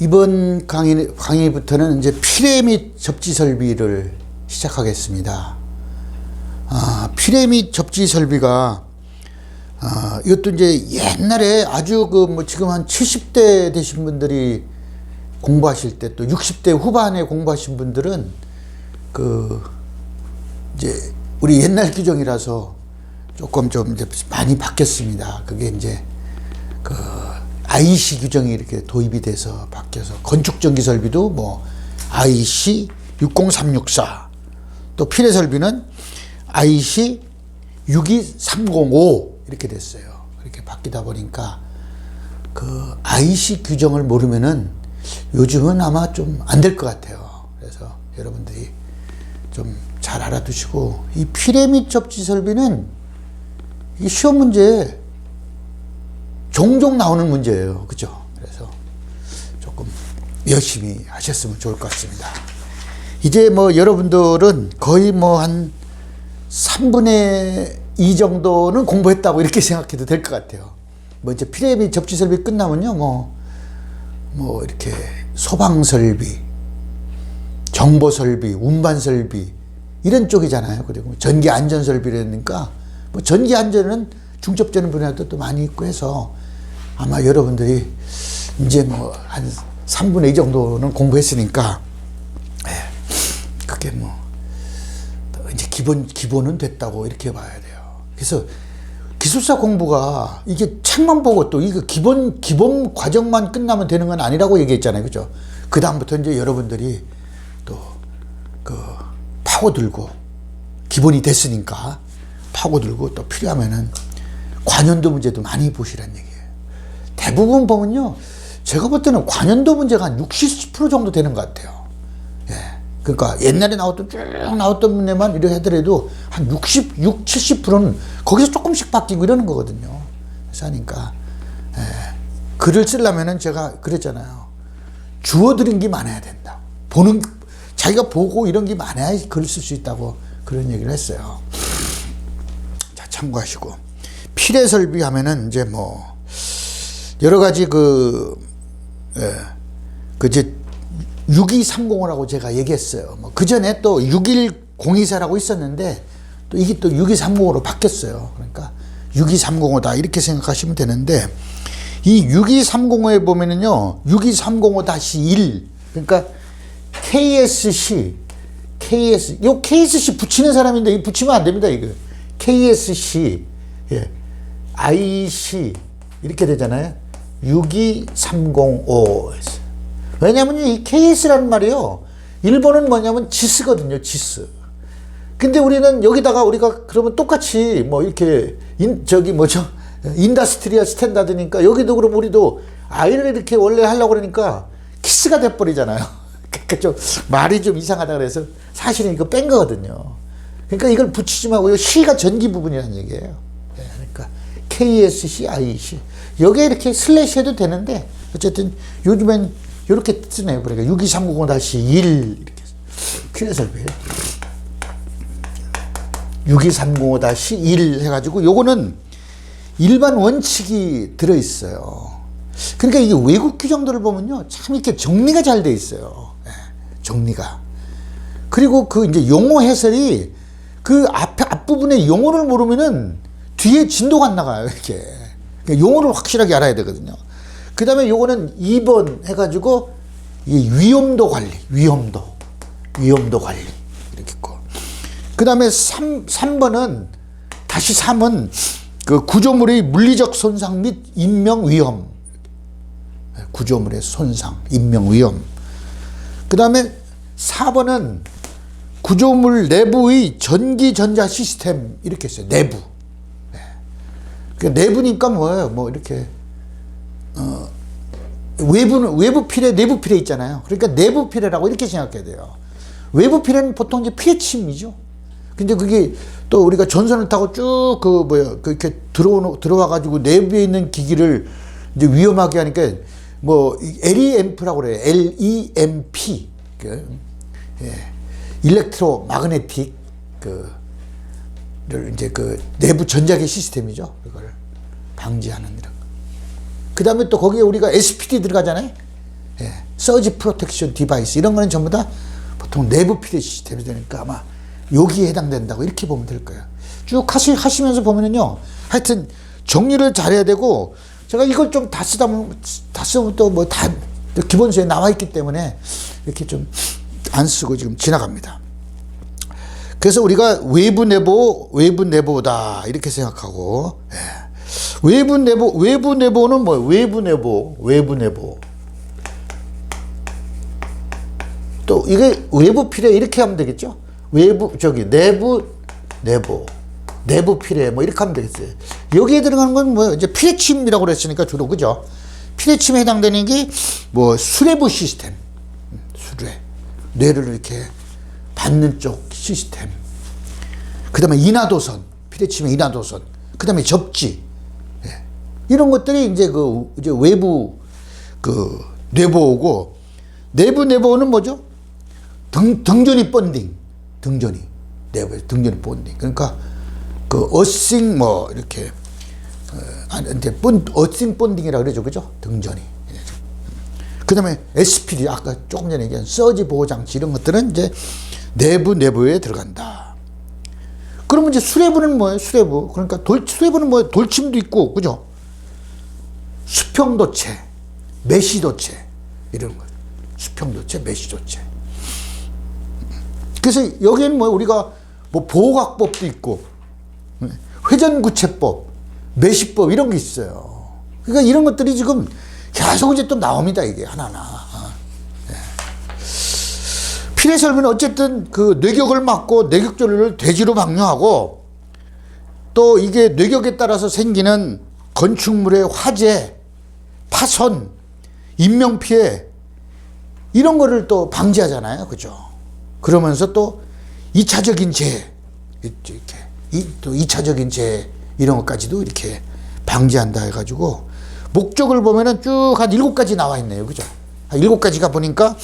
이번 강의부터는 이제 피레밋 접지 설비를 시작하겠습니다. 피레밋 접지 설비가, 이것도 이제 옛날에 아주 지금 한 70대 되신 분들이 공부하실 때, 또 60대 후반에 공부하신 분들은 이제 우리 옛날 규정이라서 조금 좀 이제 많이 바뀌었습니다. 그게 이제 IC 규정이 이렇게 도입이 돼서 바뀌어서 건축전기 설비도 IC 60364, 또 피레 설비는 IC 62305 이렇게 됐어요. 이렇게 바뀌다 보니까 IC 규정을 모르면은 요즘은 아마 좀 안 될 것 같아요. 그래서 여러분들이 좀 잘 알아두시고, 이 피레밋 접지 설비는 이 시험 문제에 종종 나오는 문제예요. 그죠? 그래서 조금 열심히 하셨으면 좋을 것 같습니다. 이제 여러분들은 거의 한 3분의 2 정도는 공부했다고 이렇게 생각해도 될 것 같아요. 이제 피레밋 접지 설비 끝나면요, 이렇게 소방 설비, 정보 설비, 운반 설비, 이런 쪽이잖아요. 그리고 전기 안전 설비라니까, 전기 안전은 중첩되는 분야도 또 많이 있고 해서 아마 여러분들이 이제 한 3분의 2 정도는 공부했으니까, 그게 이제 기본은 됐다고 이렇게 봐야 돼요. 그래서 기술사 공부가 이게 책만 보고 또 이거 기본 과정만 끝나면 되는 건 아니라고 얘기했잖아요. 그죠? 그다음부터 이제 여러분들이 또 파고들고, 기본이 됐으니까 파고들고, 또 필요하면은 관연도 문제도 많이 보시란 얘기예요. 대부분 보면요, 제가 볼 때는 관연도 문제가 한 60% 정도 되는 것 같아요. 그러니까 옛날에 쭉 나왔던 문제만 이렇게 하더라도 한 70%는 거기서 조금씩 바뀌고 이러는 거거든요. 그래서 하니까, 글을 쓰려면은 제가 그랬잖아요. 주워들은 게 많아야 된다. 자기가 보고 이런 게 많아야 글을 쓸 수 있다고 그런 얘기를 했어요. 자, 참고하시고. 피레 설비 하면은 이제 여러 가지 이제 6230이라고 제가 얘기했어요. 그 전에 또 61024라고 있었는데, 또 이게 또 6230으로 바뀌었어요. 그러니까 62305다 이렇게 생각하시면 되는데, 이 62305에 보면은요, 6230-1, 그러니까 KSC 붙이는 사람인데, 이 붙이면 안 됩니다, 이거. KSC, IC, 이렇게 되잖아요. 62305. 왜냐면 이 KS라는 말이요, 일본은 뭐냐면 지스거든요, 지스. 근데 우리는 여기다가 우리가 그러면 똑같이 이렇게, 인더스트리얼 스탠다드니까 여기도 그럼 우리도 I를 이렇게 원래 하려고 그러니까 키스가 돼버리잖아요. 그러니까 좀 말이 좀 이상하다 그래서 사실은 이거 뺀 거거든요. 그러니까 이걸 붙이지 말고, C가 전기 부분이라는 얘기예요. 그러니까 KSC, IC. 여기에 이렇게 슬래시 해도 되는데, 어쨌든 요즘엔 이렇게 쓰네요. 그러니까 62305-1 이렇게 피레 설비 6230-1 해가지고, 요거는 일반 원칙이 들어있어요. 그러니까 이게 외국 규정들을 보면요, 참 이렇게 정리가 잘 돼 있어요. 정리가. 그리고 이제 용어 해설이 앞부분에 용어를 모르면은 뒤에 진도가 안 나가요, 이렇게. 그러니까 용어를 확실하게 알아야 되거든요. 그 다음에 요거는 2번 해가지고, 이 위험도 관리, 위험도 관리. 이렇게 있고. 그 다음에 3번은, 다시 3은 구조물의 물리적 손상 및 인명 위험. 구조물의 손상, 인명 위험. 그 다음에 4번은 구조물 내부의 전기 전자 시스템, 이렇게 했어요. 내부. 내부니까 뭐예요? 이렇게, 외부 피레, 내부 피레 있잖아요. 그러니까 내부 피레라고 이렇게 생각해야 돼요. 외부 피레는 보통 이제 피해침이죠. 근데 그게 또 우리가 전선을 타고 쭉 그렇게 들어와가지고 내부에 있는 기기를 이제 위험하게 하니까 LEMP라고 그래요. LEMP. 일렉트로 마그네틱 이제 내부 전자계 시스템이죠. 그걸 방지하는 이런 거. 그 다음에 또 거기에 우리가 SPD 들어가잖아요. 예. 서지 프로텍션 디바이스 이런 거는 전부 다 보통 내부 피레 시스템이 되니까 아마 여기에 해당된다고 이렇게 보면 될 거예요. 쭉 하시면서 보면은요, 하여튼 정리를 잘해야 되고, 제가 이걸 좀 다 쓰면 또 뭐 다 기본서에 나와 있기 때문에 이렇게 좀 안 쓰고 지금 지나갑니다. 그래서 우리가 외부 내보다 이렇게 생각하고, 외부 내보는 뭐예요? 외부 내보. 또 이게 외부 피레 이렇게 하면 되겠죠? 내부 피레 뭐 이렇게 하면 되겠어요. 여기에 들어가는 건 뭐예요? 이제 피레침이라고 그랬으니까 주로, 그죠? 피레침에 해당되는 게 뭐 수뇌부 시스템, 뇌를 이렇게 받는 쪽 시스템. 그 다음에 인하도선, 피레침의 인하도선. 그 다음에 접지. 이런 것들이 이제 이제 외부 뇌보고, 내부 뇌보는 뭐죠? 등전이 본딩. 등전이 본딩. 그러니까 어싱 뭐 이렇게 이제 어싱 본딩이라고 그러죠, 그죠? 등전이. 그 다음에 SPD, 아까 조금 전에 얘기한 서지 보호 장치 이런 것들은 이제 내부에 들어간다. 그러면 이제 수뇌부는 뭐예요? 수뇌부. 그러니까 수뇌부는 뭐예요? 돌침도 있고, 그죠? 수평도체, 메시도체 이런 거. 수평도체, 메시도체. 그래서 여기에는 뭐 우리가 뭐 보호각법도 있고, 회전구체법, 메시법 이런 게 있어요. 그러니까 이런 것들이 지금 계속 이제 또 나옵니다, 이게 하나하나. 피레설비는 어쨌든 그 뇌격을 막고 뇌격조를 대지로 방류하고, 또 이게 뇌격에 따라서 생기는 건축물의 화재, 파손, 인명피해 이런 거를 또 방지하잖아요, 그죠? 그러면서 또 2차적인 재해, 또 2차적인 재해 이런 것까지도 이렇게 방지한다 해가지고, 목적을 보면은 쭉 한 7가지 나와 있네요, 그죠? 한 7가지가 보니까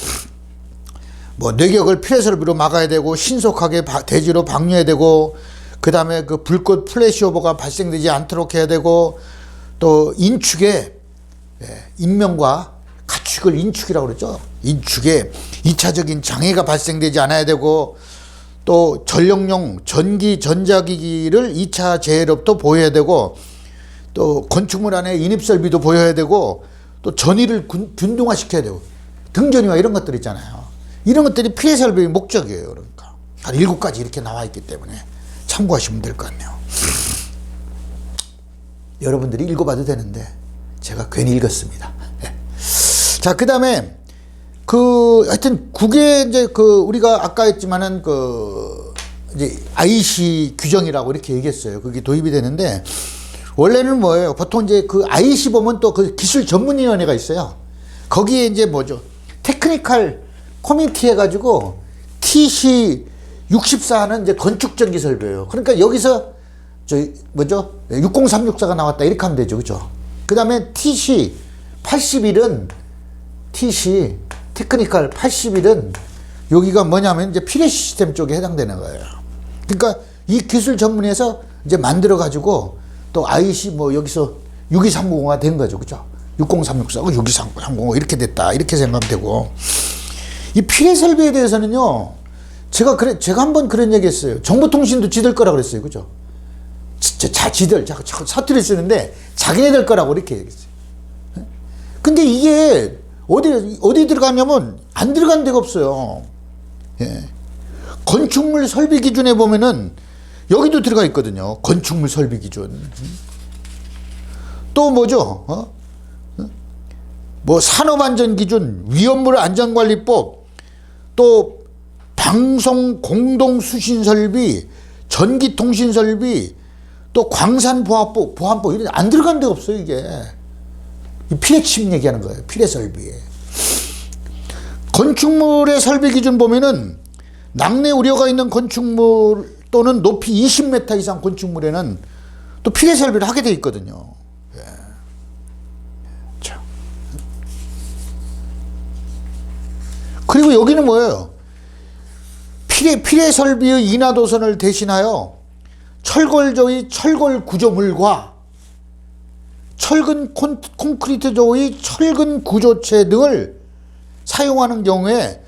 뭐 뇌격을 피레설비로 막아야 되고, 신속하게 대지로 방류해야 되고, 그 다음에 그 불꽃 플래시오버가 발생되지 않도록 해야 되고, 또 인축에 인명과 가축을 인축이라고 그러죠. 인축에 2차적인 장애가 발생되지 않아야 되고, 또 전력용 전기 전자기기를 2차 재해로부터 보호해야 되고, 또 건축물 안에 인입설비도 보여야 되고, 또 전위를 균등화시켜야 되고, 등전위와 이런 것들 있잖아요. 이런 것들이 피레설비의 목적이에요. 그러니까 한 7가지 이렇게 나와 있기 때문에 참고하시면 될 것 같네요. 여러분들이 읽어봐도 되는데 제가 괜히 읽었습니다. 자, 그 다음에 하여튼 국외 이제 우리가 아까 했지만은 이제 IC 규정이라고 이렇게 얘기했어요. 그게 도입이 되는데, 원래는 뭐예요? 보통 이제 IC 보면 또 기술 전문위원회가 있어요. 거기에 이제 뭐죠? 테크니컬 커미티 해가지고 TC 64는 이제 건축전기 설비예요. 그러니까 여기서 60364가 나왔다 이렇게 하면 되죠, 그죠? 그 다음에 TC 81은 테크니컬 81은 여기가 뭐냐면 이제 피레 시스템 쪽에 해당되는 거예요. 그러니까 이 기술 전문에서 이제 만들어가지고 또 IC 뭐 여기서 62390가 된 거죠, 그죠? 60364가 62390 이렇게 됐다 이렇게 생각하면 되고, 이 피레 설비에 대해서는요, 제가 한번 그런 얘기 했어요. 정보통신도 지들 거라 그랬어요, 그죠? 지들 사투리 쓰는데 자기네들 거라고 이렇게 얘기했어요. 근데 이게 어디 들어가냐면 안 들어간 데가 없어요. 예. 건축물 설비 기준에 보면은 여기도 들어가 있거든요. 건축물 설비 기준. 또 뭐죠? 뭐 산업안전 기준, 위험물 안전관리법, 또 방송 공동 수신 설비, 전기통신 설비, 또 광산 보안법 이런 안 들어간 데가 없어요, 이게. 피레침 얘기하는 거예요, 피레 설비에. 건축물의 설비 기준 보면은 낙뢰 우려가 있는 건축물 또는 높이 20m 이상 건축물에는 또 피레 설비를 하게 돼 있거든요. 예. 자. 그리고 여기는 뭐예요? 피레 설비의 인하도선을 대신하여 철골조의 철골 구조물과 철근 콘크리트조의 철근 구조체 등을 사용하는 경우에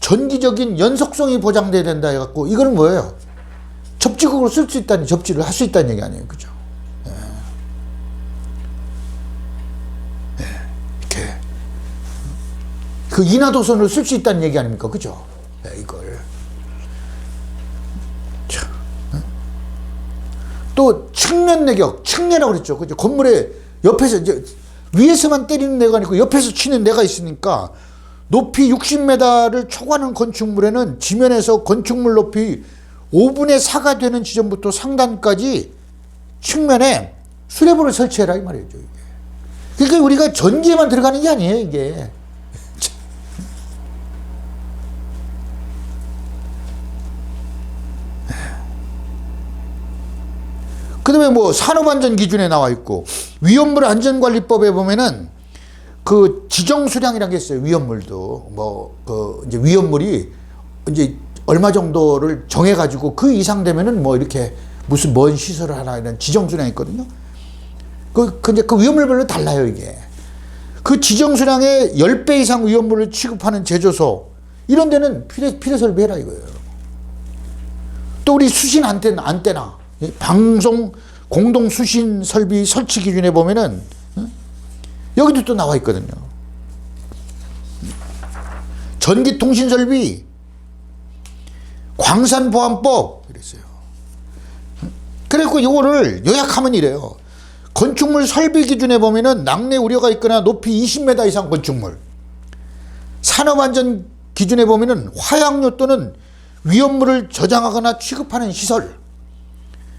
전기적인 연속성이 보장돼야 된다 해갖고, 이거는 뭐예요? 접지국으로 쓸 수 있다는, 접지를 할 수 있다는 얘기 아니에요. 그죠? 예. 예. 이렇게. 그 인하도선으로 쓸 수 있다는 얘기 아닙니까? 그죠? 예, 이걸. 자. 예. 또, 측면 내격, 측내라고 그랬죠. 그죠? 건물에 옆에서, 이제, 위에서만 때리는 내가 아니고 옆에서 치는 내가 있으니까, 높이 60m를 초과하는 건축물에는 지면에서 건축물 높이 5분의 4가 되는 지점부터 상단까지 측면에 수레부를 설치해라 이 말이죠. 이게. 그러니까 우리가 전기에만 들어가는 게 아니에요. 이게. 그 다음에 뭐 산업안전 기준에 나와 있고, 위험물 안전관리법에 보면은 그 지정 수량이라는 게 있어요. 위험물도 이제 위험물이 이제 얼마 정도를 정해가지고 그 이상 되면은 뭐 이렇게 무슨 뭔 시설을 하나 이런 지정 수량이 있거든요. 근데 그 위험물별로 달라요, 이게. 그 지정 수량의 10배 이상 위험물을 취급하는 제조소, 이런 데는 필요 설비해라 이거예요. 또 우리 수신 안테나, 방송 공동 수신 설비 설치 기준에 보면은 여기도 또 나와 있거든요. 전기통신설비, 광산보안법 이랬어요. 그래서 이거를 요약하면 이래요. 건축물 설비 기준에 보면은 낙뢰 우려가 있거나 높이 20m 이상 건축물, 산업안전 기준에 보면은 화약류 또는 위험물을 저장하거나 취급하는 시설,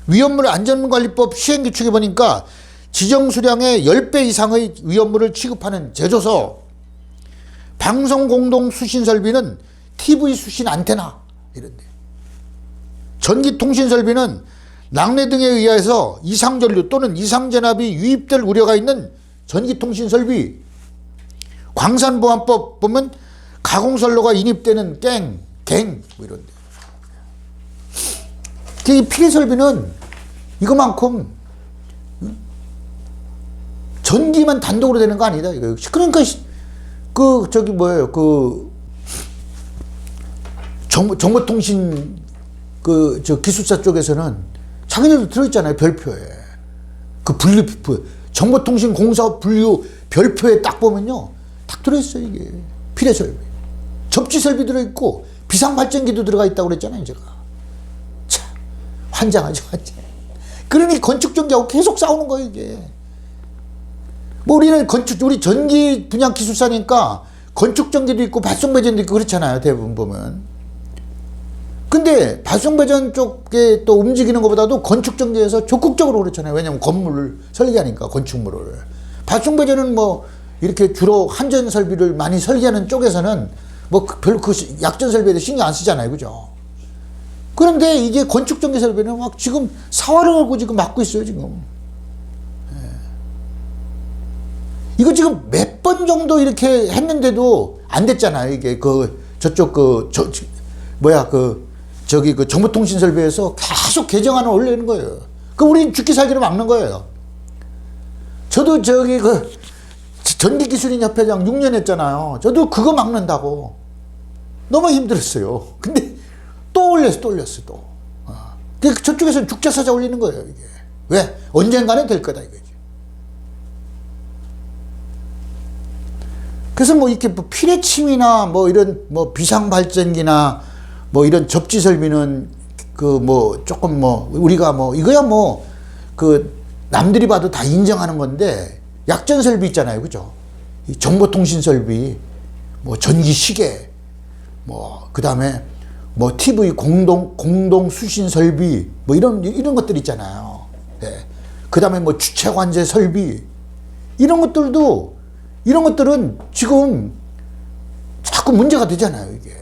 위험물 안전관리법 시행규칙에 보니까 지정 수량의 10배 이상의 위험물을 취급하는 제조소, 방송 공동 수신 설비는 TV 수신 안테나 이런데, 전기 통신 설비는 낙뢰 등에 의해서 이상전류 또는 이상전압이 유입될 우려가 있는 전기 통신 설비, 광산보안법 보면 가공선로가 인입되는 갱 뭐 이런데. 이 피해 설비는 이거만큼 전기만 단독으로 되는 거 아니다 이거. 그러니까 정보통신 기술사 쪽에서는 자기네도 들어있잖아요. 별표에 그 정보통신 공사 분류 별표에 딱 보면요, 딱 들어있어요. 이게 피해 설비, 접지 설비 들어있고 비상발전기도 들어가 있다고 그랬잖아요. 제가 참 환장하죠, 환장. 그러니 건축전기하고 계속 싸우는 거예요 이게. 뭐 우리는 우리 전기 분야 기술사니까 건축전기도 있고 발송배전도 있고 그렇잖아요, 대부분 보면. 근데 발송배전 쪽에 또 움직이는 것보다도 건축전기에서 적극적으로 그렇잖아요. 왜냐면 건물을 설계하니까, 건축물을. 발송배전은 뭐 이렇게 주로 한전 설비를 많이 설계하는 쪽에서는 뭐 별로 그 약전 설비에 대해 신경 안 쓰잖아요, 그죠? 그런데 이게 건축전기 설비는 막 지금 사활을 걸고 지금 막고 있어요, 지금. 이거 지금 몇 번 정도 이렇게 했는데도 안 됐잖아요. 이게 정보통신 설비에서 계속 개정안을 올리는 거예요. 그럼 우리는 죽기 살기로 막는 거예요. 저도 전기기술인협회장 6년 했잖아요. 저도 그거 막는다고 너무 힘들었어요. 근데 또 올렸어. 저쪽에서는 죽자사자 올리는 거예요, 이게. 왜? 언젠가는 될 거다, 이거지. 그래서 뭐 이렇게 피뢰침이나 뭐 이런 뭐 비상발전기나 뭐 이런 접지 설비는 조금 우리가 이거야 남들이 봐도 다 인정하는 건데, 약전 설비 있잖아요, 그죠? 이 정보통신 설비, 뭐 전기 시계, 그 다음에 TV 공동 수신 설비, 이런 것들 있잖아요. 네. 그 다음에 주체 관제 설비, 이런 것들은 지금 자꾸 문제가 되잖아요, 이게.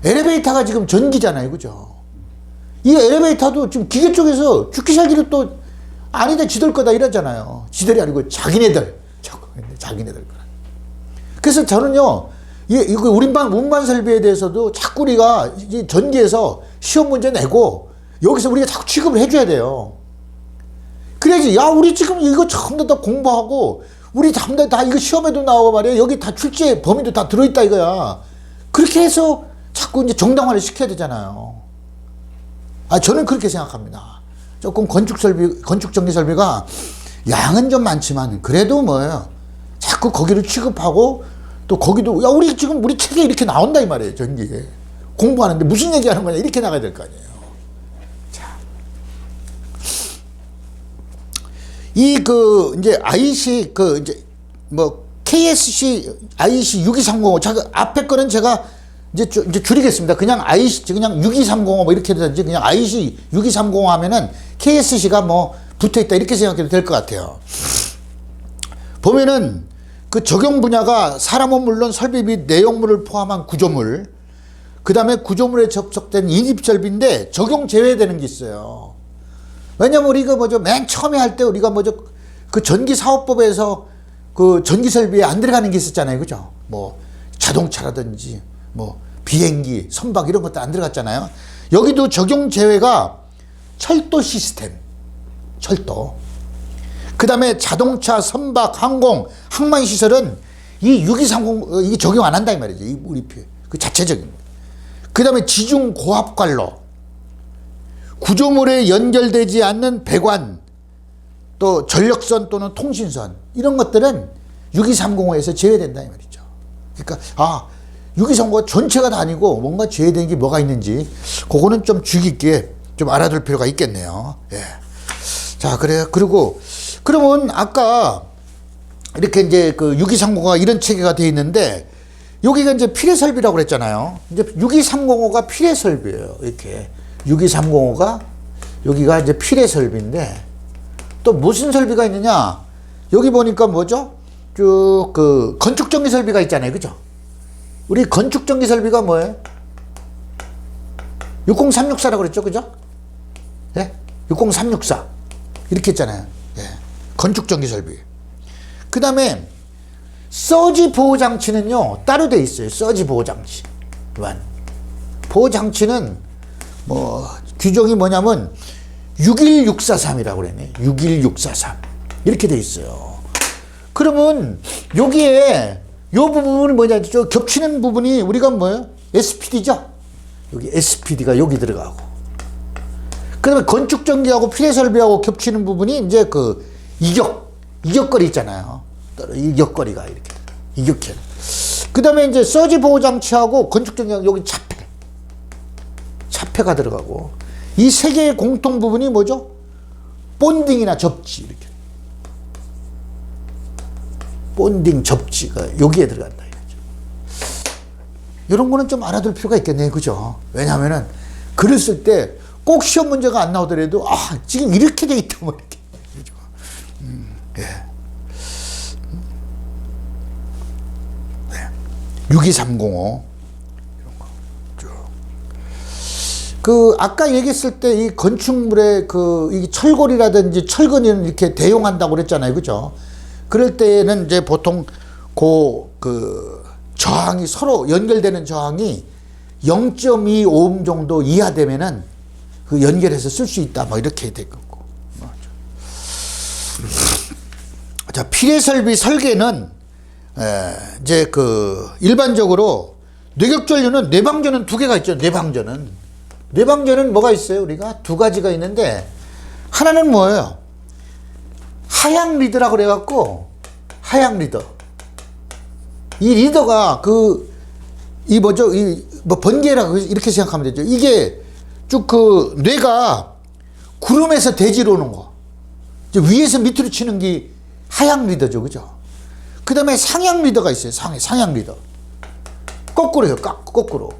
엘리베이터가 지금 전기잖아요, 그죠? 이 엘리베이터도 지금 기계 쪽에서 죽기 살기로 또 아니다, 지들 거다 이러잖아요. 지들이 아니고 자기네들 거라. 그래서 저는요, 이거 운반 설비에 대해서도 자꾸 우리가 전기에서 시험 문제 내고 여기서 우리가 자꾸 취급을 해줘야 돼요. 그래야지, 야, 우리 지금 이거 처음 다 공부하고 우리 다 이거 시험에도 나오고 말이야. 여기 다 출제 범위도 다 들어있다 이거야. 그렇게 해서 자꾸 이제 정당화를 시켜야 되잖아요. 저는 그렇게 생각합니다. 조금 건축 전기 설비가 양은 좀 많지만 그래도 뭐예요. 자꾸 거기를 취급하고 또 거기도 야 우리 지금 우리 책에 이렇게 나온다 이 말이에요. 전기에 공부하는데 무슨 얘기하는 거냐 이렇게 나가야 될 거 아니에요. 자, 이제 IC 이제 뭐 KSC IC 62305 앞에 거는 제가 이제 줄이겠습니다. 그냥 IC 그냥 62305 뭐 이렇게 되든지 그냥 IC 62305 하면은 KSC가 뭐 붙어 있다 이렇게 생각해도 될 것 같아요. 보면은 그 적용 분야가 사람은 물론 설비 및 내용물을 포함한 구조물, 그 다음에 구조물에 접속된 인입설비인데 적용 제외되는 게 있어요. 왜냐면 우리가 맨 처음에 할 때 우리가 그 전기사업법에서 그 전기설비에 안 들어가는 게 있었잖아요. 그죠? 뭐 자동차라든지 뭐 비행기, 선박 이런 것도 안 들어갔잖아요. 여기도 적용 제외가 철도 시스템, 철도. 그 다음에 자동차, 선박, 항공, 항만 시설은 이 6230 이게 적용 안 한다 이 말이죠. 우리 그 자체적인. 그 다음에 지중 고압 관로, 구조물에 연결되지 않는 배관, 또 전력선 또는 통신선 이런 것들은 6230호에서 제외된다 이 말이죠. 그러니까 6230호 전체가 다 아니고 뭔가 제외되는 게 뭐가 있는지 그거는 좀 주의 깊게 좀 알아둘 필요가 있겠네요. 예. 자, 그래요. 그리고 그러면 아까 이렇게 이제 그 6230호가 이런 체계가 되어 있는데 여기가 이제 필해설비라고 그랬잖아요. 이제 62305가 필해설비예요. 이렇게 62305가 여기가 이제 필해설비인데 또 무슨 설비가 있느냐? 여기 보니까 뭐죠? 쭉 그 건축전기 설비가 있잖아요. 그죠? 우리 건축전기 설비가 뭐예요? 60364라고 그랬죠. 그죠? 예? 60364 이렇게 했잖아요. 예. 건축전기 설비. 그 다음에 서지 보호장치는요 따로 돼 있어요. 서지 보호장치. 보호장치는 뭐 규정이 뭐냐면 61643이라고 그랬네. 61643 이렇게 돼 있어요. 그러면 여기에 요 부분이 뭐냐, 저 겹치는 부분이 우리가 뭐예요? SPD죠. 여기 SPD가 여기 들어가고. 그 다음에 건축전기하고 필해설비하고 겹치는 부분이 이제 그 이격거리 있잖아요. 이격거리가 이렇게. 이격해. 그 다음에 이제 서지 보호장치하고 건축전기하고 여기 차폐가 들어가고. 이 세 개의 공통 부분이 뭐죠? 본딩이나 접지. 이렇게. 본딩, 접지가 여기에 들어간다. 이거죠. 이런 거는 좀 알아둘 필요가 있겠네요. 그죠? 왜냐하면은 글을 쓸 때 꼭 시험 문제가 안 나오더라도 지금 이렇게 돼 있다 뭐 이렇게. 그죠? 예. 네. 62305 이런 거 쭉. 그 아까 얘기했을 때 이 건축물에 이 철골이라든지 철근이는 이렇게 대용한다고 그랬잖아요. 그죠? 그럴 때는 이제 보통 그 저항이 서로 연결되는 저항이 0.25옴 정도 이하 되면은 그 연결해서 쓸 수 있다. 뭐 이렇게 되겠고. 자, 필해설비 설계는 이제 그 일반적으로 뇌격전류는 내방전은 두 개가 있죠. 내방전은 뭐가 있어요? 우리가 두 가지가 있는데 하나는 뭐예요? 하향 리더라고 그래갖고 하향 리더. 이 리더가 이 번개라고 이렇게 생각하면 되죠. 이게 쭉 그 뇌가 구름에서 대지로 오는 거. 위에서 밑으로 치는 게 하향 리더죠. 그죠? 그 다음에 상향 리더가 있어요. 상향 리더. 거꾸로요. 거꾸로.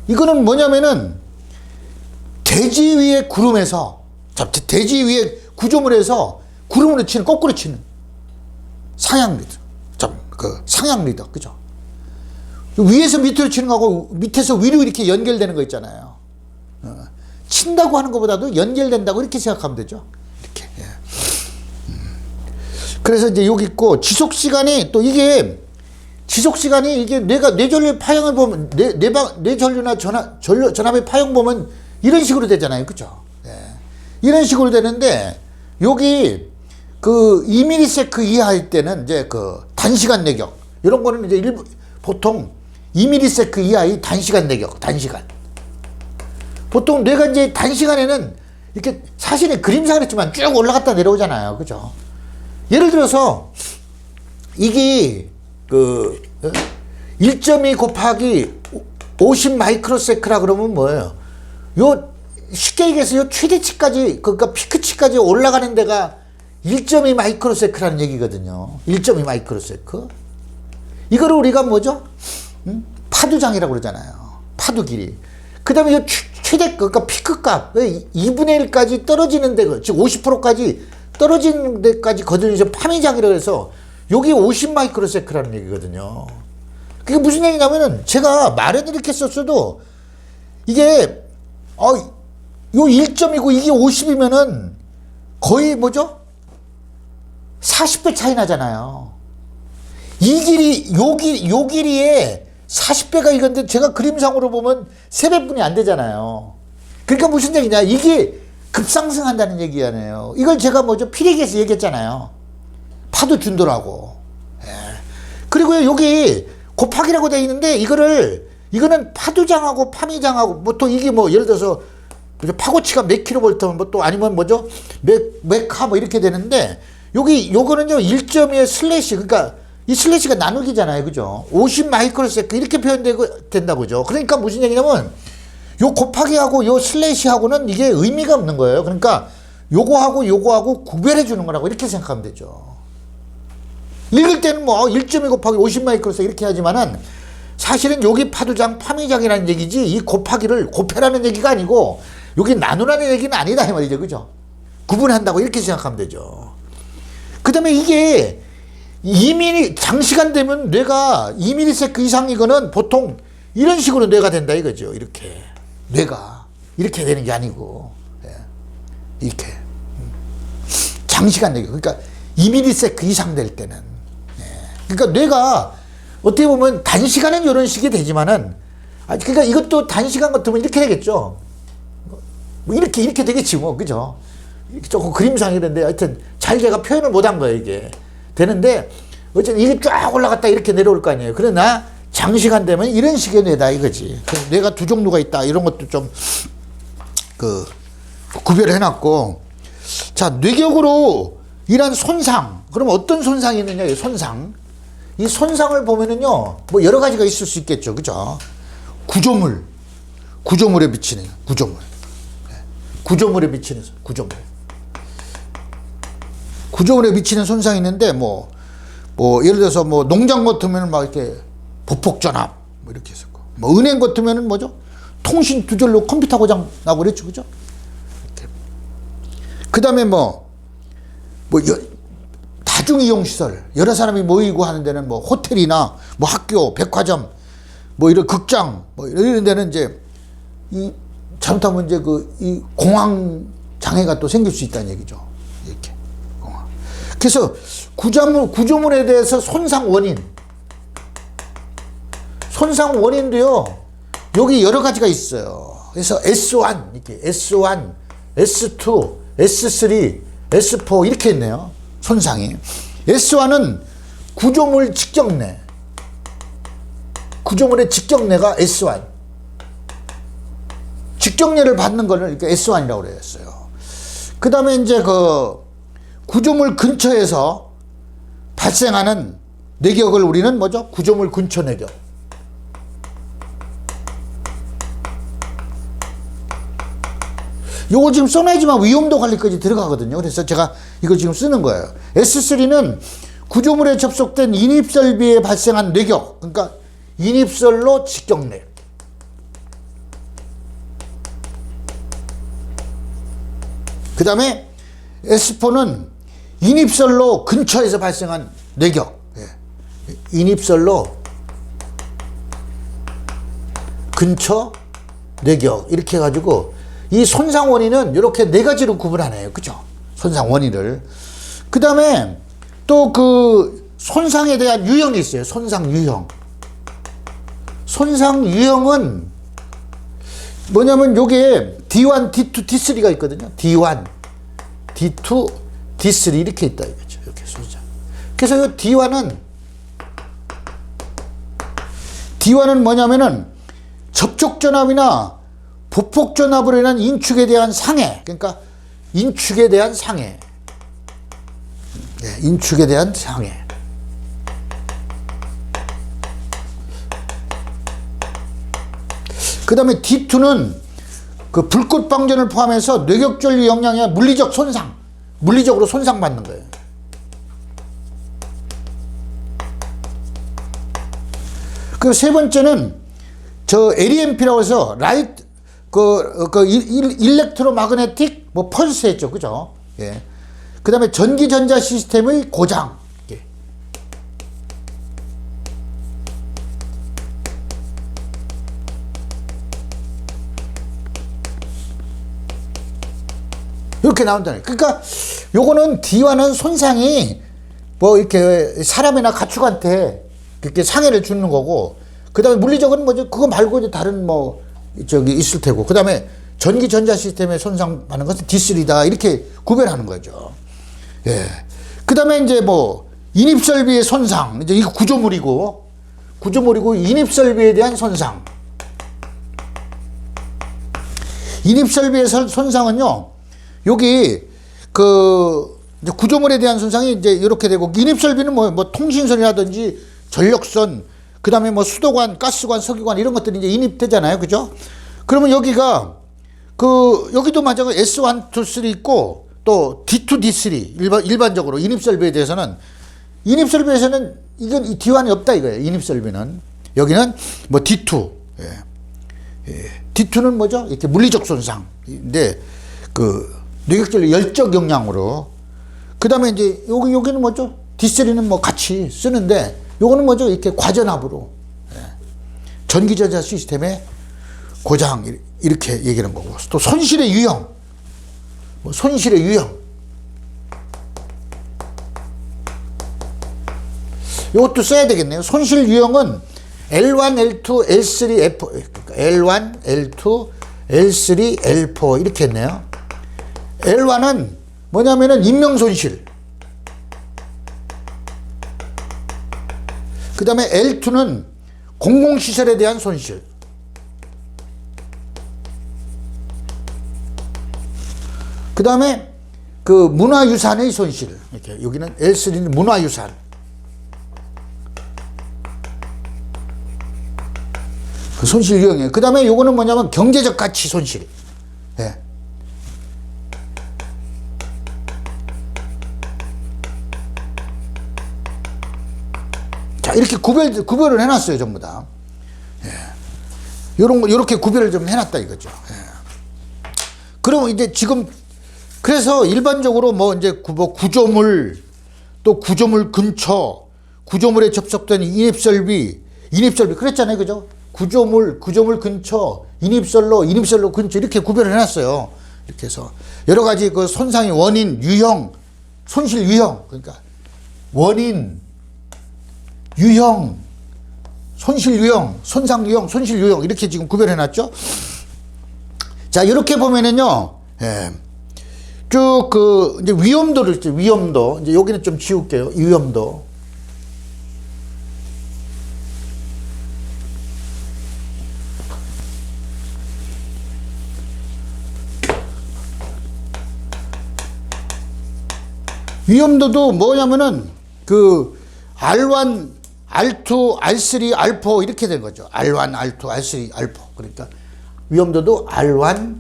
이거는 뭐냐면은 대지 위에 구름에서 대지 위에 구조물에서 구름으로 치는 거꾸로 치는 상향 리더. 상향 리더. 그죠? 위에서 밑으로 치는 거하고 밑에서 위로 이렇게 연결되는 거 있잖아요. 친다고 하는 것보다도 연결된다고 이렇게 생각하면 되죠. 이렇게. 예. 그래서 이제 여기 있고 지속시간이 또 이게 뇌전류 파형을 보면 뇌전류나 전압의 파형 보면 이런 식으로 되잖아요. 그죠? 예. 이런 식으로 되는데 여기 그 2mS 이하일 때는 이제 그 단시간 내격 이런 거는 이제 보통 2mS 이하의 단시간 내격, 단시간. 보통 뇌가 이제 단시간에는 이렇게 사실은 그림상 그랬지만 쭉 올라갔다 내려오잖아요. 그죠? 예를 들어서 이게 그 1.2 곱하기 50 마이크로세크라 그러면 뭐예요? 요 쉽게 얘기해서 요 최대치까지 그러니까 피크치까지 올라가는 데가 1.2 마이크로세크라는 얘기거든요. 1.2 마이크로세크. 이거를 우리가 뭐죠? 파두장이라고 그러잖아요. 파두 길이. 그 다음에 요 최대 그러니까 피크값 2분의 1까지 떨어지는 데, 즉 50%까지 떨어지는 데까지 거두는 파미장이라고 해서 여기 50 마이크로세크라는 얘기거든요. 그게 무슨 얘기냐면은 제가 말은 이렇게 썼어도 이게 요 1점이고 이게 50이면은 거의 뭐죠? 40배 차이 나잖아요. 이 길이 요 길이에 40배가 이건데 제가 그림상으로 보면 3배뿐이 안 되잖아요. 그러니까 무슨 얘기냐? 이게 급상승한다는 얘기 아니에요. 이걸 제가 뭐죠? 피리기에서 얘기했잖아요. 파도 준도라고. 예. 그리고요, 여기 곱하기라고 되어 있는데 이거는 파두장하고 파미장하고 보통 이게 뭐 예를 들어서 파고치가 몇 킬로볼트면 뭐 또 아니면 뭐죠? 몇 카 뭐 이렇게 되는데 요거는요 1.2의 슬래시 그러니까 이 슬래시가 나누기잖아요. 그죠? 50 마이크로세크 이렇게 된다고죠. 그러니까 무슨 얘기냐면 요 곱하기하고 요 슬래시하고는 이게 의미가 없는 거예요. 그러니까 요거하고 구별해 주는 거라고 이렇게 생각하면 되죠. 읽을 때는 뭐 1.2 곱하기 50 마이크로세크 이렇게 하지만은 사실은 여기 파두장, 파미장이라는 얘기지 이 곱하기를 곱해라는 얘기가 아니고 여기 나누라는 얘기는 아니다 이 말이죠. 그죠? 구분한다고 이렇게 생각하면 되죠. 그 다음에 이게 2mm 장시간 되면 뇌가 2ms 이상이거는 보통 이런 식으로 뇌가 된다 이거죠. 이렇게 뇌가 이렇게 되는 게 아니고 이렇게 장시간 내격 그러니까 2ms 이상 될 때는 그러니까 뇌가 어떻게 보면 단시간은 이런 식이 되지만은 그러니까 이것도 단시간 같으면 이렇게 되겠죠. 뭐 이렇게 되겠지 뭐 그죠? 이렇게 조금 그림상이던데 하여튼 잘 제가 표현을 못한 거예요 이게 되는데 어쨌든 이게 쫙 올라갔다 이렇게 내려올 거 아니에요. 그러나 장시간 되면 이런 식의 뇌다 이거지. 뇌가 두 종류가 있다 이런 것도 좀 구별해 놨고 자 뇌격으로 이런 손상 그럼 어떤 손상이 있느냐 이 손상 이 손상을 보면은요 뭐 여러 가지가 있을 수 있겠죠. 그죠? 구조물에 미치는 구조물에 미치는 구조물에 미치는 손상이 있는데 뭐 예를 들어서 뭐 농장 같으면 막 이렇게 보폭 전압 뭐 이렇게 했었고 뭐 은행 같으면은 뭐죠? 통신 두절로 컴퓨터 고장 나고 그랬죠. 그죠? 그다음에 다중이용시설 여러 사람이 모이고 하는 데는 뭐 호텔이나 뭐 학교, 백화점 뭐 이런 극장 뭐 이런 데는 이제 이 잘못하면 이제 이 공황 장애가 또 생길 수 있다는 얘기죠. 이렇게 공황. 그래서 구조물에 대해서 손상 원인도요. 여기 여러 가지가 있어요. 그래서 S1 이렇게 S1, S2, S3, S4 이렇게 있네요. 손상이. S1은 구조물 직경내. 구조물의 직경내가 S1. 직경내를 받는 거를 이렇게 S1이라고 그랬어요. 그 다음에 이제 구조물 근처에서 발생하는 뇌격을 우리는 뭐죠? 구조물 근처 뇌격. 요거 지금 써놔야지만 위험도 관리까지 들어가거든요. 그래서 제가 이거 지금 쓰는 거예요. S3는 구조물에 접속된 인입설비에 발생한 뇌격. 그러니까 인입설로 직경내. 그 다음에 S4는 인입설로 근처에서 발생한 뇌격. 인입설로 근처 뇌격. 이렇게 해가지고 이 손상 원인은 이렇게 네 가지로 구분하네요. 그죠? 손상 원인을. 그 다음에 또 손상에 대한 유형이 있어요. 손상 유형. 손상 유형은 뭐냐면 요게 D1, D2, D3가 있거든요. D1, D2, D3 이렇게 있다 이거죠. 이렇게 손상. 그래서 이 D1은 뭐냐면은 접촉 전압이나 보폭 전압으로 인한 인축에 대한 상해. 그러니까 인축에 대한 상해. 네, 인축에 대한 상해. 그 다음에 D2는 그 불꽃 방전을 포함해서 뇌격전류 영향의 물리적 손상, 물리적으로 손상받는 거예요. 그 세 번째는 저 LEMP라고 해서 라이트 일렉트로마그네틱 뭐 펄스 했죠, 그죠? 예. 그 다음에 전기 전자 시스템의 고장. 예. 이렇게 나온다는 거예요. 그러니까 요거는 D와는 손상이 뭐 이렇게 사람이나 가축한테 그렇게 상해를 주는 거고, 그 다음에 물리적은 뭐죠? 그거 말고 이제 다른 뭐 저기 있을 테고, 그 다음에 전기 전자 시스템에 손상받는 것은 D3다 이렇게 구별하는 거죠. 예. 그 다음에 이제 뭐 인입설비의 손상, 이제 이거 구조물이고 인입설비에 대한 손상. 인입설비의 손상은요, 여기 그 이제 구조물에 대한 손상이 이제 이렇게 되고, 인입설비는 뭐 통신선이라든지 전력선, 그 다음에 뭐 수도관, 가스관, 석유관 이런 것들이 이제 인입되잖아요, 그죠? 그러면 여기가 여기도 마찬가지로 S1, 2, 3 있고 또 D2, D3 일반적으로 인입설비에 대해서는, 인입설비에서는 이건 D1이 없다 이거예요. 인입설비는 여기는 뭐 D2, D2는 뭐죠? 이렇게 물리적 손상인데 그 뇌격전류 열적 영향으로, 그 다음에 이제 여기는 뭐죠? D3는 뭐 같이 쓰는데 요거는 뭐죠? 이렇게 과전압으로 전기전자 시스템의 고장 이렇게 얘기하는 거고, 또 손실의 유형, 손실의 유형, 이것도 써야 되겠네요. 손실 유형은 L1, L2, L3, L4, L1, L2, L3, L4 이렇게 했네요. L1은 뭐냐면은 인명손실, 그 다음에 L2는 공공시설에 대한 손실, 그 다음에 그 문화유산의 손실, 이렇게 여기는 L3는 문화유산, 그 손실 유형이에요. 그 다음에 요거는 뭐냐면 경제적 가치 손실. 예. 자, 이렇게 구별을 해놨어요, 전부 다. 예. 요렇게 구별을 좀 해놨다 이거죠. 예. 그럼 이제 지금, 그래서 일반적으로 뭐 이제 구조물, 또 구조물 근처, 구조물에 접속된 인입설비 그랬잖아요, 그죠? 구조물 근처, 인입설로 근처 이렇게 구별을 해놨어요. 이렇게 해서 여러 가지 그 손상의 원인, 유형, 손실 유형, 그러니까 원인, 유형, 손실 유형, 손상 유형, 손실 유형 이렇게 지금 구별해놨죠. 자, 이렇게 보면은요, 예, 쭉 이제 위험도를 있죠. 위험도. 이제 여기는 좀 지울게요. 위험도. 위험도도 뭐냐면은 R1, R2, R3, R4 이렇게 된 거죠. R1, R2, R3, R4. 그러니까 위험도도 R1,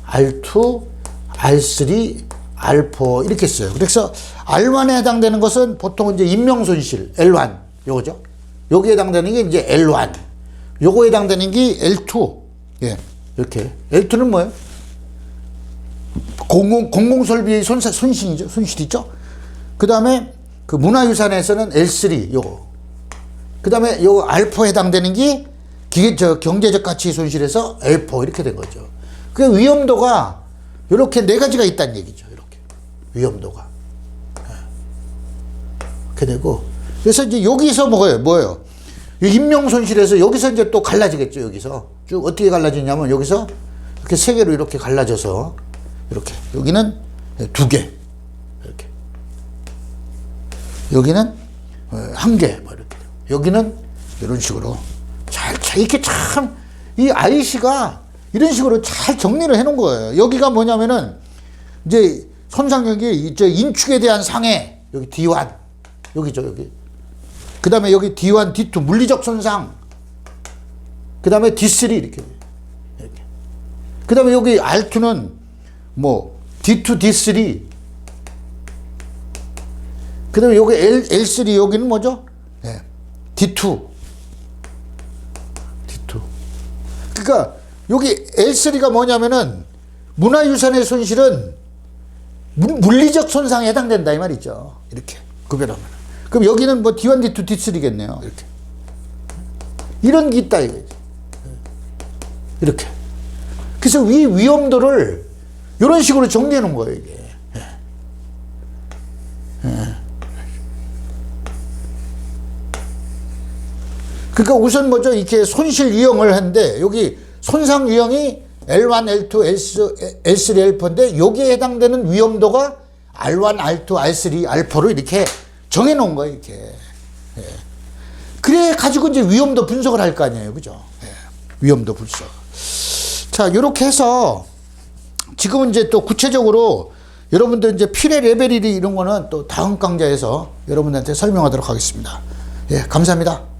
R2, R3, R4 이렇게 써요. 그래서 R1에 해당되는 것은 보통 이제 인명손실 L1 요거죠. 여기에 해당되는 게 이제 L1. 요거에 해당되는 게 L2. 예. 이렇게. L2는 뭐예요? 공공설비의 손실이죠. 손실이죠. 그 다음에 그 문화유산에서는 L3 요거. 그 다음에 요 R4에 해당되는 게 경제적 가치 손실에서 L4 이렇게 된 거죠. 그 위험도가 이렇게 네 가지가 있다는 얘기죠. 이렇게 위험도가 이렇게 되고, 그래서 이제 여기서 뭐예요? 인명 손실에서 여기서 이제 또 갈라지겠죠. 여기서 쭉 어떻게 갈라지냐면 여기서 이렇게 세 개로 이렇게 갈라져서 이렇게 여기는 두 개, 이렇게 여기는 한 개, 뭐 이렇게. 여기는 이런 식으로 이렇게 참, 이 IC가 이런 식으로 잘 정리를 해 놓은 거예요. 여기가 뭐냐면은, 이제 손상력이 인축에 대한 상해, 여기 D1, 여기죠, 여기. 그 다음에 여기 D1, D2, 물리적 손상. 그 다음에 D3, 이렇게. 그 다음에 여기 R2는 뭐, D2, D3. 그 다음에 여기 L3, 여기는 뭐죠? 네. D2. D2. 그러니까 여기 L3가 뭐냐면은 문화유산의 손실은 물리적 손상에 해당된다 이 말이죠. 이렇게 구별하면. 그럼 여기는 뭐 D1, D2, D3겠네요. 이렇게. 이런 게 있다 이거지. 이렇게. 그래서 위험도를 이런 식으로 정리해 놓은 거예요, 이게. 그러니까 우선 뭐죠? 이렇게 손실 유형을 하는데 여기 손상 유형이 L1, L2, L3, L4인데 여기에 해당되는 위험도가 R1, R2, R3, R4로 이렇게 정해 놓은 거예요, 이렇게. 예. 그래 가지고 이제 위험도 분석을 할 거 아니에요, 그죠? 예. 위험도 분석. 자, 요렇게 해서 지금은 이제 또 구체적으로 여러분들 이제 필해 레벨이 이런 거는 또 다음 강좌에서 여러분들한테 설명하도록 하겠습니다. 예, 감사합니다.